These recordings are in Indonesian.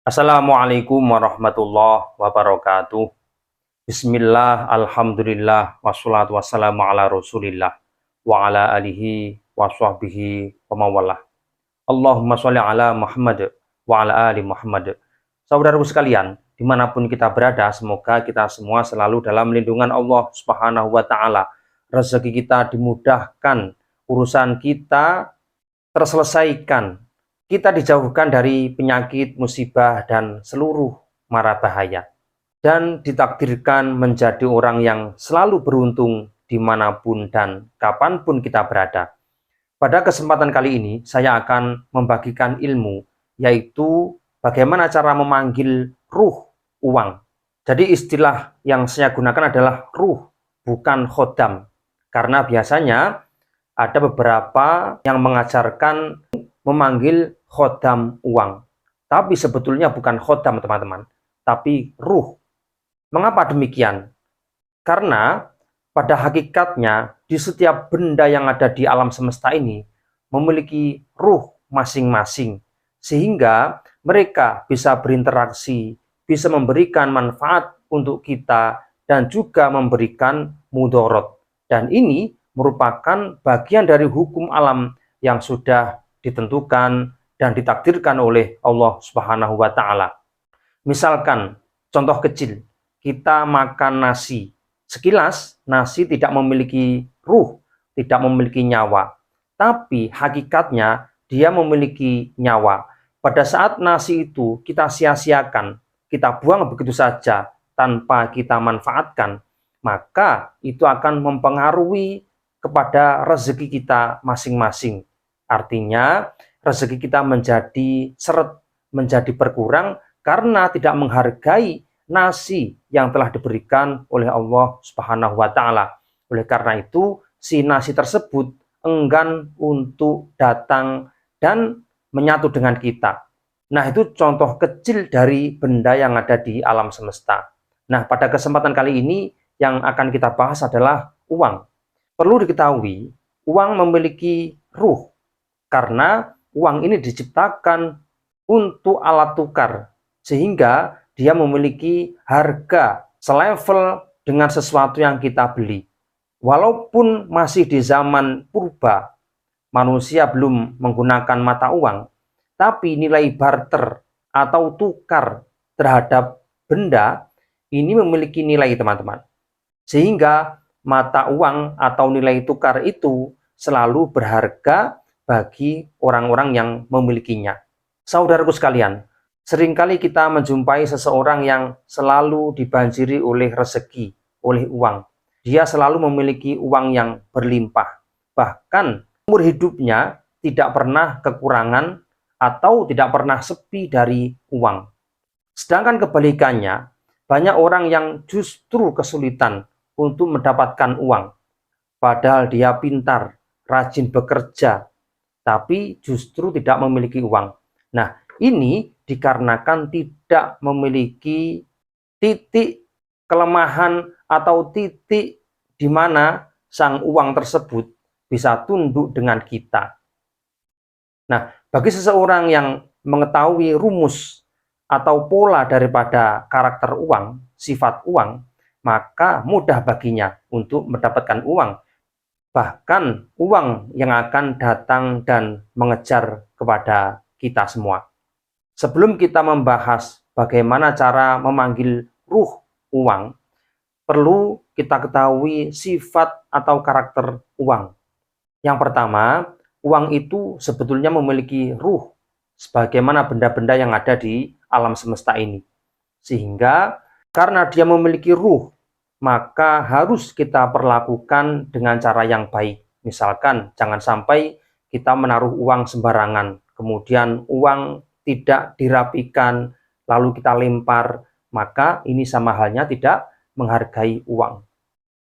Assalamualaikum warahmatullahi wabarakatuh. Bismillah, alhamdulillah, wassalatu wassalamu ala rasulillah, wa ala alihi wa sahbihi wa mawalah. Allahumma sholli ala Muhammad wa ala ali Muhammad. Saudaraku sekalian, dimanapun kita berada, semoga kita semua selalu dalam lindungan Allah Subhanahu wa Ta'ala. Rezeki kita dimudahkan, urusan kita terselesaikan, kita dijauhkan dari penyakit, musibah, dan seluruh mara bahaya. Dan ditakdirkan menjadi orang yang selalu beruntung dimanapun dan kapanpun kita berada. Pada kesempatan kali ini, saya akan membagikan ilmu, yaitu bagaimana cara memanggil ruh uang. Jadi istilah yang saya gunakan adalah ruh, bukan khodam. Karena biasanya ada beberapa yang mengajarkan memanggil khodam uang. Tapi sebetulnya bukan khodam, teman-teman, tapi ruh. Mengapa demikian? Karena pada hakikatnya di setiap benda yang ada di alam semesta ini memiliki ruh masing-masing, sehingga mereka bisa berinteraksi, bisa memberikan manfaat untuk kita, dan juga memberikan mudorot. Dan ini merupakan bagian dari hukum alam yang sudah ditentukan dan ditakdirkan oleh Allah Subhanahu wa Ta'ala. Misalkan, contoh kecil, kita makan nasi. Sekilas, nasi tidak memiliki ruh, tidak memiliki nyawa. Tapi hakikatnya, dia memiliki nyawa. Pada saat nasi itu kita sia-siakan, kita buang begitu saja tanpa kita manfaatkan, maka itu akan mempengaruhi kepada rezeki kita masing-masing. Artinya, rezeki kita menjadi seret, menjadi berkurang karena tidak menghargai nasi yang telah diberikan oleh Allah Subhanahu wa Ta'ala. Oleh karena itu, si nasi tersebut enggan untuk datang dan menyatu dengan kita. Nah, itu contoh kecil dari benda yang ada di alam semesta. Nah, pada kesempatan kali ini yang akan kita bahas adalah uang. Perlu diketahui, uang memiliki ruh. Karena uang ini diciptakan untuk alat tukar, sehingga dia memiliki harga selevel dengan sesuatu yang kita beli. Walaupun masih di zaman purba, manusia belum menggunakan mata uang, tapi nilai barter atau tukar terhadap benda ini memiliki nilai, teman-teman. Sehingga mata uang atau nilai tukar itu selalu berharga bagi orang-orang yang memilikinya. Saudaraku sekalian, seringkali kita menjumpai seseorang yang selalu dibanjiri oleh rezeki, oleh uang. Dia selalu memiliki uang yang berlimpah. Bahkan umur hidupnya tidak pernah kekurangan atau tidak pernah sepi dari uang. Sedangkan kebalikannya, banyak orang yang justru kesulitan untuk mendapatkan uang. Padahal dia pintar, rajin bekerja, tapi justru tidak memiliki uang. Nah, ini dikarenakan tidak memiliki titik kelemahan atau titik di mana sang uang tersebut bisa tunduk dengan kita. Nah, bagi seseorang yang mengetahui rumus atau pola daripada karakter uang, sifat uang, maka mudah baginya untuk mendapatkan uang. Bahkan uang yang akan datang dan mengejar kepada kita semua. Sebelum kita membahas bagaimana cara memanggil ruh uang, perlu kita ketahui sifat atau karakter uang. Yang pertama, uang itu sebetulnya memiliki ruh, sebagaimana benda-benda yang ada di alam semesta ini. Sehingga karena dia memiliki ruh, maka harus kita perlakukan dengan cara yang baik. Misalkan, jangan sampai kita menaruh uang sembarangan, kemudian uang tidak dirapikan, lalu kita lempar, maka ini sama halnya tidak menghargai uang.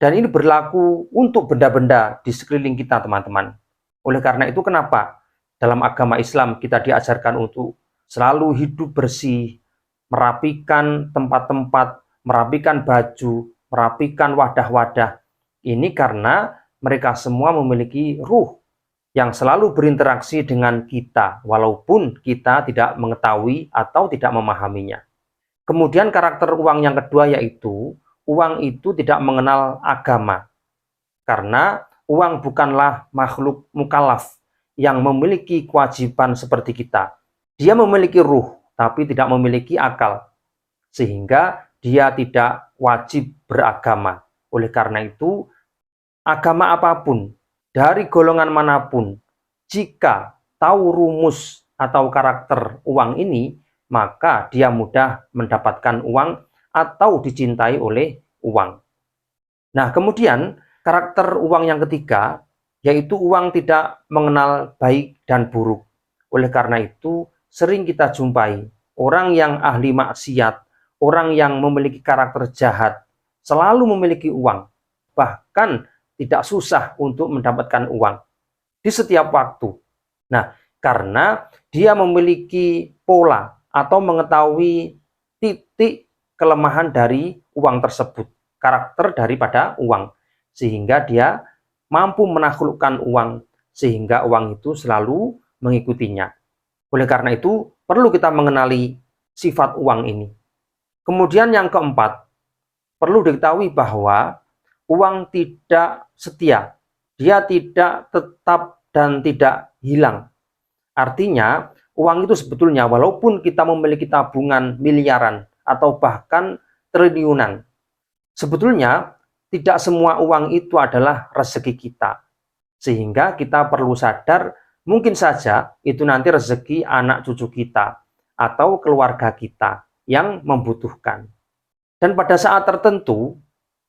Dan ini berlaku untuk benda-benda di sekeliling kita, teman-teman. Oleh karena itu, kenapa dalam agama Islam kita diajarkan untuk selalu hidup bersih, merapikan tempat-tempat, merapikan baju, merapikan wadah-wadah. Ini karena mereka semua memiliki ruh. yang selalu berinteraksi dengan kita, walaupun kita tidak mengetahui atau tidak memahaminya. Kemudian karakter uang yang kedua yaitu, uang itu tidak mengenal agama. Karena uang bukanlah makhluk mukallaf yang memiliki kewajiban seperti kita. Dia memiliki ruh, tapi tidak memiliki akal. Sehingga dia tidak wajib beragama. Oleh karena itu, agama apapun, dari golongan manapun, jika tahu rumus atau karakter uang ini, maka dia mudah mendapatkan uang atau dicintai oleh uang. Nah, kemudian karakter uang yang ketiga, yaitu uang tidak mengenal baik dan buruk. Oleh karena itu, sering kita jumpai orang yang ahli maksiat, orang yang memiliki karakter jahat, selalu memiliki uang. Bahkan tidak susah untuk mendapatkan uang di setiap waktu. Nah, karena dia memiliki pola atau mengetahui titik kelemahan dari uang tersebut, karakter daripada uang, sehingga dia mampu menaklukkan uang, sehingga uang itu selalu mengikutinya. Oleh karena itu, perlu kita mengenali sifat uang ini. Kemudian yang keempat, perlu diketahui bahwa uang tidak setia. Dia tidak tetap dan tidak hilang. Artinya, uang itu sebetulnya walaupun kita memiliki tabungan miliaran atau bahkan triliunan, sebetulnya tidak semua uang itu adalah rezeki kita. Sehingga kita perlu sadar, mungkin saja itu nanti rezeki anak cucu kita atau keluarga kita yang membutuhkan. Dan pada saat tertentu,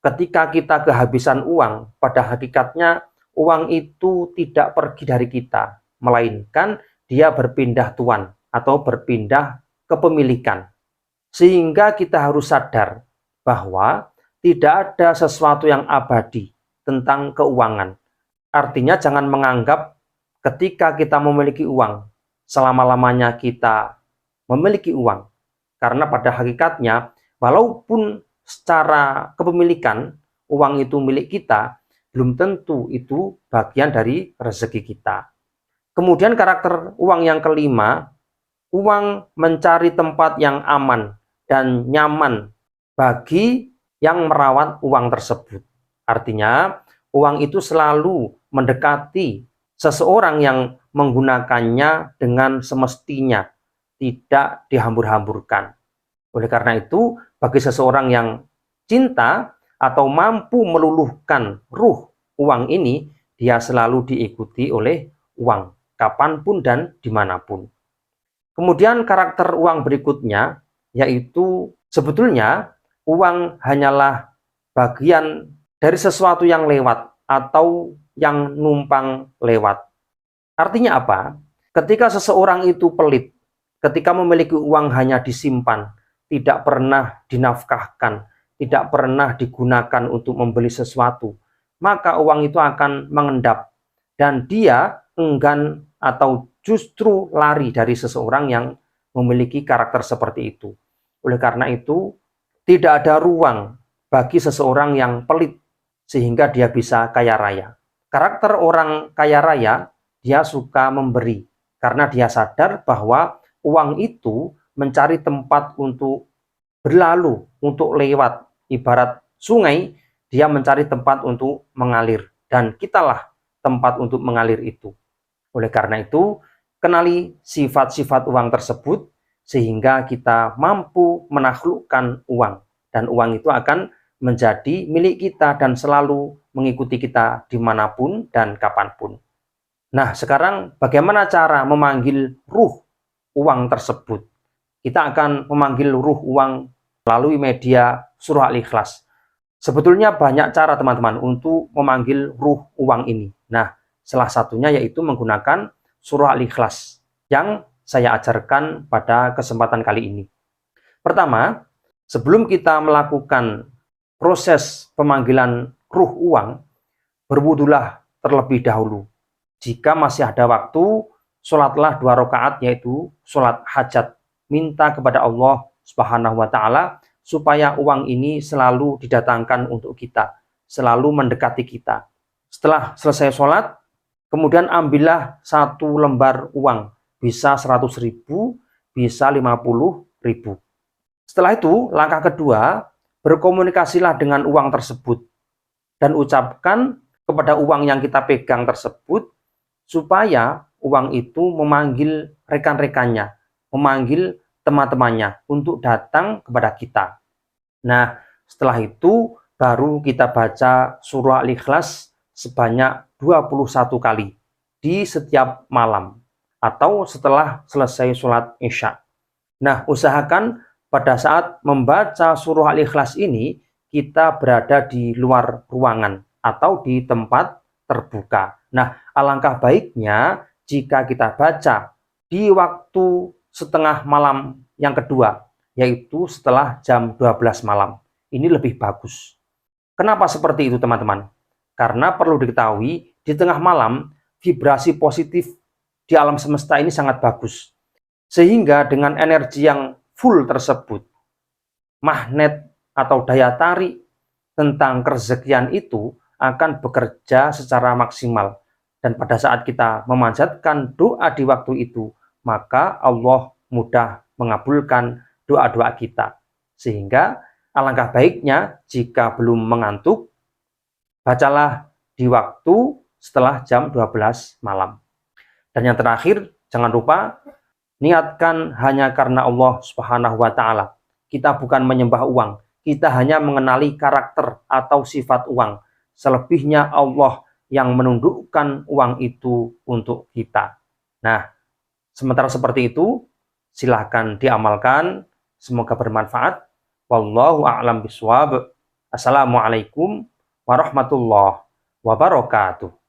ketika kita kehabisan uang, pada hakikatnya uang itu tidak pergi dari kita, melainkan dia berpindah tuan atau berpindah kepemilikan. Sehingga kita harus sadar bahwa tidak ada sesuatu yang abadi tentang keuangan. Artinya jangan menganggap ketika kita memiliki uang, selama-lamanya kita memiliki uang. Karena pada hakikatnya, walaupun secara kepemilikan uang itu milik kita, belum tentu itu bagian dari rezeki kita. Kemudian karakter uang yang kelima, uang mencari tempat yang aman dan nyaman bagi yang merawat uang tersebut. Artinya, uang itu selalu mendekati seseorang yang menggunakannya dengan semestinya, tidak dihambur-hamburkan. Oleh karena itu, bagi seseorang yang cinta atau mampu meluluhkan ruh uang ini, dia selalu diikuti oleh uang, kapanpun dan dimanapun. Kemudian karakter uang berikutnya, yaitu sebetulnya uang hanyalah bagian dari sesuatu yang lewat atau yang numpang lewat. Artinya apa? Ketika seseorang itu pelit, ketika memiliki uang hanya disimpan, tidak pernah dinafkahkan, tidak pernah digunakan untuk membeli sesuatu, maka uang itu akan mengendap dan dia enggan atau justru lari dari seseorang yang memiliki karakter seperti itu. Oleh karena itu, tidak ada ruang bagi seseorang yang pelit sehingga dia bisa kaya raya. Karakter orang kaya raya, dia suka memberi karena dia sadar bahwa uang itu mencari tempat untuk berlalu, untuk lewat. Ibarat sungai, dia mencari tempat untuk mengalir. Dan kitalah tempat untuk mengalir itu. Oleh karena itu, kenali sifat-sifat uang tersebut, sehingga kita mampu menaklukkan uang. Dan uang itu akan menjadi milik kita dan selalu mengikuti kita dimanapun dan kapanpun. Nah, sekarang bagaimana cara memanggil ruh uang tersebut? Kita akan memanggil ruh uang melalui media surah Al-Ikhlas. Sebetulnya banyak cara teman-teman untuk memanggil ruh uang ini. Nah, salah satunya yaitu menggunakan surah Al-Ikhlas yang saya ajarkan pada kesempatan kali ini. Pertama, sebelum kita melakukan proses pemanggilan ruh uang, berwudulah terlebih dahulu. Jika masih ada waktu, sholatlah 2 rakaat yaitu sholat hajat. Minta kepada Allah Subhanahu wa Ta'ala supaya uang ini selalu didatangkan untuk kita, selalu mendekati kita. Setelah selesai sholat, Kemudian ambillah satu lembar uang, bisa 100.000, bisa 50.000. Setelah itu, langkah kedua, berkomunikasilah dengan uang tersebut dan ucapkan kepada uang yang kita pegang tersebut supaya uang itu memanggil rekan-rekannya, memanggil teman-temannya untuk datang kepada kita. Nah, setelah itu baru kita baca surah Al-Ikhlas sebanyak 21 kali di setiap malam atau setelah selesai sholat Isya. Nah, usahakan pada saat membaca surah Al-Ikhlas ini kita berada di luar ruangan atau di tempat terbuka. Nah, alangkah baiknya jika kita baca di waktu setengah malam yang kedua, yaitu setelah jam 12 malam. Ini lebih bagus. Kenapa seperti itu, teman-teman? Karena perlu diketahui, di tengah malam, vibrasi positif di alam semesta ini sangat bagus. Sehingga dengan energi yang full tersebut, magnet atau daya tarik tentang kerezekian itu akan bekerja secara maksimal. Dan pada saat kita memanjatkan doa di waktu itu, maka Allah mudah mengabulkan doa-doa kita. Sehingga alangkah baiknya jika belum mengantuk, bacalah di waktu setelah jam 12 malam. Dan yang terakhir, jangan lupa niatkan hanya karena Allah Subhanahu wa Ta'ala. Kita bukan menyembah uang, kita hanya mengenali karakter atau sifat uang. Selebihnya Allah yang menundukkan uang itu untuk kita. Nah, sementara seperti itu, silahkan diamalkan. Semoga bermanfaat. Wallahu a'lam bishawab. Assalamualaikum warahmatullahi wabarakatuh.